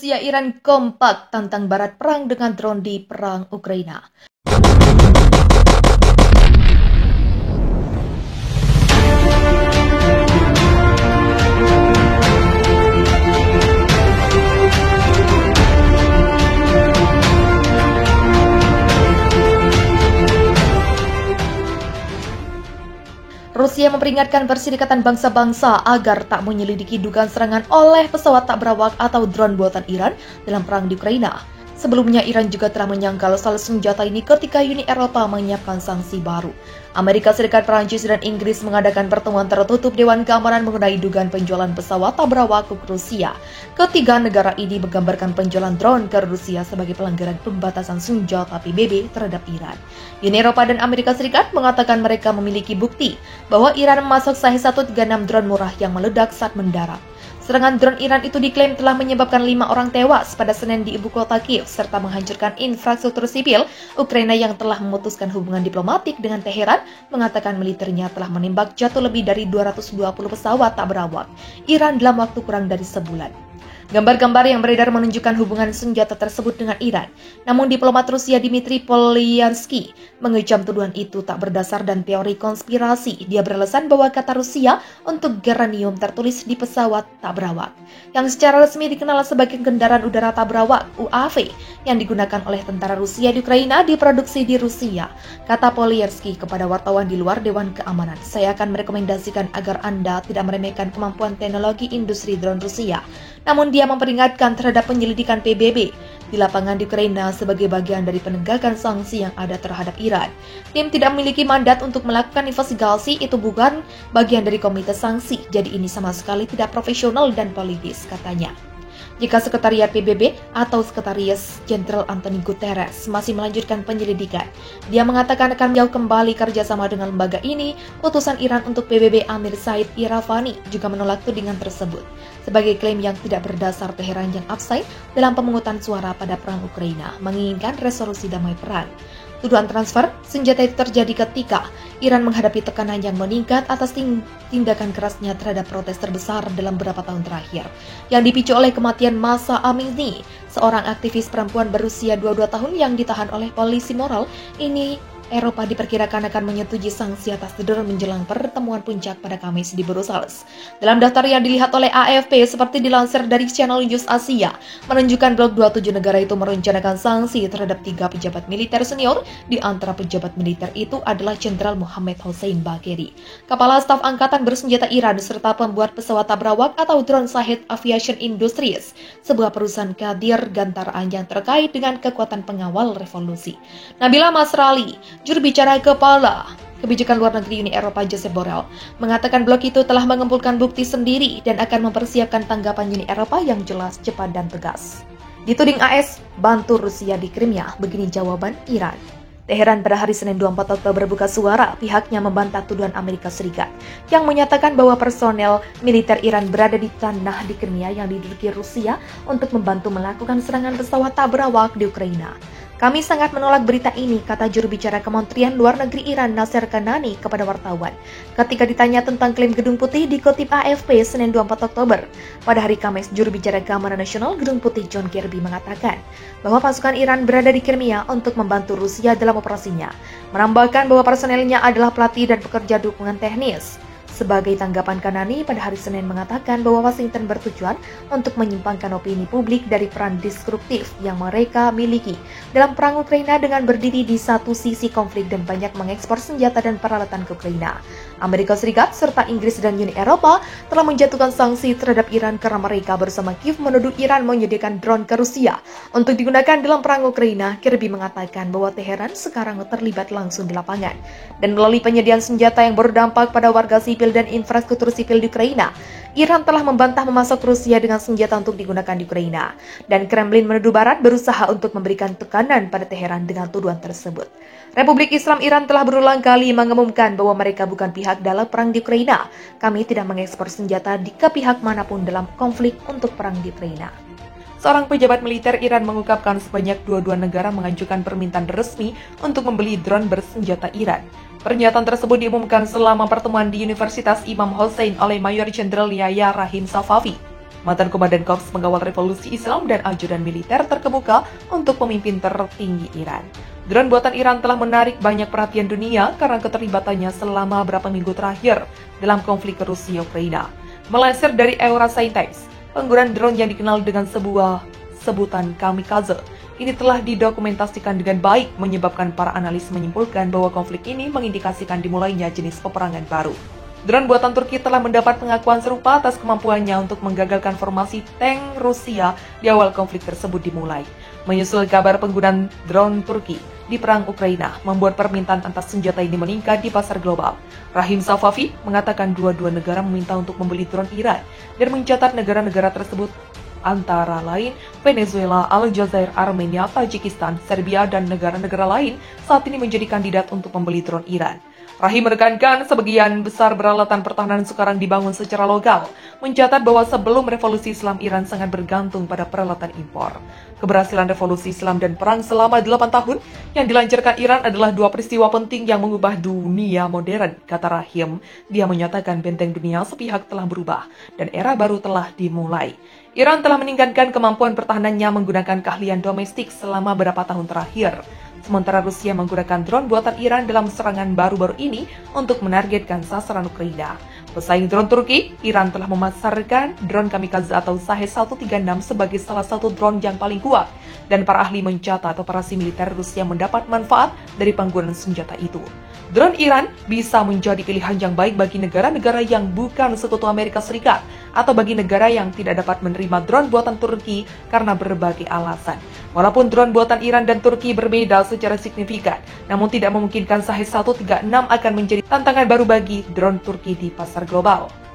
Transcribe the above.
Rusia Iran kompak tantang Barat perang dengan drone di perang Ukraina. Rusia memperingatkan Perserikatan Bangsa-Bangsa agar tak menyelidiki dugaan serangan oleh pesawat tak berawak atau drone buatan Iran dalam perang di Ukraina. Sebelumnya, Iran juga telah menyangkal soal senjata ini ketika Uni Eropa menyiapkan sanksi baru. Amerika Serikat, Prancis, dan Inggris mengadakan pertemuan tertutup Dewan Keamanan mengenai dugaan penjualan pesawat tak berawak ke Rusia. Ketiga negara ini menggambarkan penjualan drone ke Rusia sebagai pelanggaran pembatasan senjata PBB terhadap Iran. Uni Eropa dan Amerika Serikat mengatakan mereka memiliki bukti bahwa Iran memasok Shahed-136 drone murah yang meledak saat mendarat. Serangan drone Iran itu diklaim telah menyebabkan 5 orang tewas pada Senin di ibu kota Kiev serta menghancurkan infrastruktur sipil. Ukraina yang telah memutuskan hubungan diplomatik dengan Teheran mengatakan militernya telah menembak jatuh lebih dari 220 pesawat tak berawak Iran dalam waktu kurang dari sebulan. Gambar-gambar yang beredar menunjukkan hubungan senjata tersebut dengan Iran. Namun diplomat Rusia Dmitry Polyansky mengecam tuduhan itu tak berdasar dan teori konspirasi. Dia beralasan bahwa kata Rusia untuk geranium tertulis di pesawat tak berawak, yang secara resmi dikenal sebagai kendaraan udara tak berawak UAV yang digunakan oleh tentara Rusia di Ukraina diproduksi di Rusia. Kata Polyansky kepada wartawan di luar Dewan Keamanan, "Saya akan merekomendasikan agar Anda tidak meremehkan kemampuan teknologi industri drone Rusia." Namun dia memperingatkan terhadap penyelidikan PBB di lapangan di Ukraina sebagai bagian dari penegakan sanksi yang ada terhadap Iran. Tim tidak memiliki mandat untuk melakukan investigasi, itu bukan bagian dari komite sanksi, jadi ini sama sekali tidak profesional dan politis, katanya. Jika Sekretariat PBB atau Sekretaris Jenderal Antonio Guterres masih melanjutkan penyelidikan, dia mengatakan akan menjauh kembali kerjasama dengan lembaga ini. Utusan Iran untuk PBB Amir Said Iravani juga menolak tudingan tersebut sebagai klaim yang tidak berdasar. Teheran yang abstain dalam pemungutan suara pada perang Ukraina menginginkan resolusi damai perang. Tuduhan transfer senjata itu terjadi ketika Iran menghadapi tekanan yang meningkat atas tindakan kerasnya terhadap protes terbesar dalam beberapa tahun terakhir, yang dipicu oleh kematian Mahsa Amini, seorang aktivis perempuan berusia 22 tahun yang ditahan oleh polisi moral. Ini Eropa diperkirakan akan menyetujui sanksi atas drone menjelang pertemuan puncak pada Kamis di Brussels. Dalam daftar yang dilihat oleh AFP, seperti dilansir dari Channel News Asia, menunjukkan blok 27 negara itu merencanakan sanksi terhadap 3 pejabat militer senior. Di antara pejabat militer itu adalah Jenderal Mohammad Hossein Bagheri, Kepala Staf Angkatan Bersenjata Iran, serta pembuat pesawat tak berawak atau drone Shahed Aviation Industries, sebuah perusahaan kadir gantaraan yang terkait dengan kekuatan pengawal revolusi. Nabila Masrali, juru bicara Kepala Kebijakan Luar Negeri Uni Eropa Josep Borrell, mengatakan blok itu telah mengumpulkan bukti sendiri dan akan mempersiapkan tanggapan Uni Eropa yang jelas, cepat, dan tegas. Dituding AS bantu Rusia di Crimea, begini jawaban Iran. Teheran pada hari Senin 24 Oktober buka suara, pihaknya membantah tuduhan Amerika Serikat yang menyatakan bahwa personel militer Iran berada di tanah di Crimea yang diduduki Rusia untuk membantu melakukan serangan pesawat tak berawak di Ukraina. "Kami sangat menolak berita ini," kata juru bicara Kementerian Luar Negeri Iran Nasser Kanani kepada wartawan ketika ditanya tentang klaim Gedung Putih dikutip AFP Senin 24 Oktober. Pada hari Kamis, juru bicara Keamanan Nasional Gedung Putih John Kirby mengatakan bahwa pasukan Iran berada di Crimea untuk membantu Rusia dalam operasinya, menambahkan bahwa personelnya adalah pelatih dan pekerja dukungan teknis. Sebagai tanggapan, Kanani pada hari Senin mengatakan bahwa Washington bertujuan untuk menyimpangkan opini publik dari peran destruktif yang mereka miliki dalam perang Ukraina dengan berdiri di satu sisi konflik dan banyak mengekspor senjata dan peralatan ke Ukraina. Amerika Serikat serta Inggris dan Uni Eropa telah menjatuhkan sanksi terhadap Iran karena mereka bersama Kiev menuduh Iran menyediakan drone ke Rusia untuk digunakan dalam perang Ukraina. Kirby mengatakan bahwa Teheran sekarang terlibat langsung di lapangan dan melalui penyediaan senjata yang berdampak pada warga sipil dan infrastruktur sipil di Ukraina. Iran telah membantah memasok Rusia dengan senjata untuk digunakan di Ukraina, dan Kremlin menuduh Barat berusaha untuk memberikan tekanan pada Teheran dengan tuduhan tersebut. Republik Islam Iran telah berulang kali mengumumkan bahwa mereka bukan pihak dalam perang di Ukraina. "Kami tidak mengekspor senjata ke pihak manapun dalam konflik untuk perang di Ukraina." Seorang pejabat militer Iran mengungkapkan sebanyak 22 negara mengajukan permintaan resmi untuk membeli drone bersenjata Iran. Pernyataan tersebut diumumkan selama pertemuan di Universitas Imam Hussein oleh Mayor Jenderal Yahya Rahim Safavi. mantan Komandan Korps Pengawal Revolusi Islam dan ajudan militer terkemuka untuk pemimpin tertinggi Iran. Drone buatan Iran telah menarik banyak perhatian dunia karena keterlibatannya selama beberapa minggu terakhir dalam konflik Rusia-Ukraina. Meleser dari Euroscientists, penggunaan drone yang dikenal dengan sebuah sebutan kamikaze ini telah didokumentasikan dengan baik, menyebabkan para analis menyimpulkan bahwa konflik ini mengindikasikan dimulainya jenis peperangan baru. Drone buatan Turki telah mendapat pengakuan serupa atas kemampuannya untuk menggagalkan formasi tank Rusia di awal konflik tersebut dimulai. Menyusul kabar penggunaan drone Turki di perang Ukraina membuat permintaan atas senjata ini meningkat di pasar global. Rahim Safavi mengatakan dua-dua negara meminta untuk membeli drone Iran dan mencatat negara-negara tersebut antara lain Venezuela, Aljazair, Armenia, Tajikistan, Serbia, dan negara-negara lain saat ini menjadi kandidat untuk membeli drone Iran. Rahim menekankan sebagian besar peralatan pertahanan sekarang dibangun secara lokal, mencatat bahwa sebelum revolusi Islam Iran sangat bergantung pada peralatan impor. Keberhasilan revolusi Islam dan perang selama 8 tahun yang dilancarkan Iran adalah dua peristiwa penting yang mengubah dunia modern, kata Rahim. Dia menyatakan benteng dunia sepihak telah berubah dan era baru telah dimulai. Iran telah meningkatkan kemampuan pertahanannya menggunakan keahlian domestik selama beberapa tahun terakhir. Sementara Rusia menggunakan drone buatan Iran dalam serangan baru-baru ini untuk menargetkan sasaran Ukraina. Pesaing drone Turki, Iran telah memasarkan drone kamikaze atau Shahed-136 sebagai salah satu drone yang paling kuat, dan para ahli mencatat operasi militer Rusia mendapat manfaat dari penggunaan senjata itu. Drone Iran bisa menjadi pilihan yang baik bagi negara-negara yang bukan sekutu Amerika Serikat atau bagi negara yang tidak dapat menerima drone buatan Turki karena berbagai alasan. Walaupun drone buatan Iran dan Turki berbeda secara signifikan, namun tidak memungkinkan Shahed-136 akan menjadi tantangan baru bagi drone Turki di pasar global.